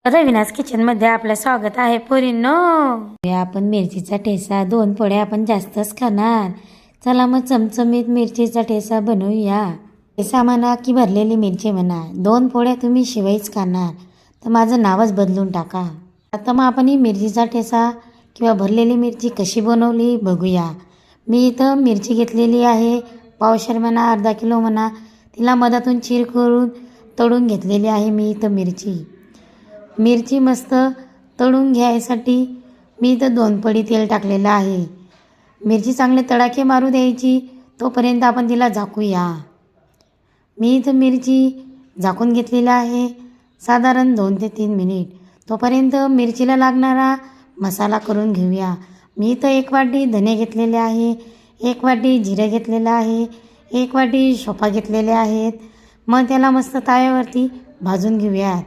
रवीनाज किचनमध्ये आपलं स्वागत आहे पोरींनो। आपण मिरचीचा ठेचा 2 पोळ्या आपण जास्तच खाणार। चला मग चमचमीत मिरचीचा ठेचा बनवूया। ठेचा म्हणा की भरलेली मिरची म्हणा, 2 पोळ्या तुम्ही शिवायच खाणार तर माझं नावच बदलून टाका। आता मग आपण ही मिरचीचा ठेचा किंवा भरलेली मिरची कशी बनवली बघूया। मी इथं मिरची घेतलेली आहे, पावशेर म्हणा अर्धा किलो म्हणा, तिला मधातून चीर करून तळून घेतलेली आहे। मी इथं मिरची मस्त तळून घ्यायसाठी मी इथं 2 पडी तेल टाकलेलं आहे। मिरची चांगले तडाखे मारू द्यायची, तोपर्यंत आपण तिला झाकूया। मी इथं मिरची झाकून घेतलेला आहे साधारण 2 ते 3 मिनिट। तोपर्यंत मिरचीला लागणारा मसाला करून घेऊया। मी इथं 1 वाटी धने घेतलेले आहे, 1 वाटी जिरे घेतलेलं आहे, 1 वाटी शोपा घेतलेले आहेत। मग त्याला मस्त तव्यावरती भाजून घेऊयात।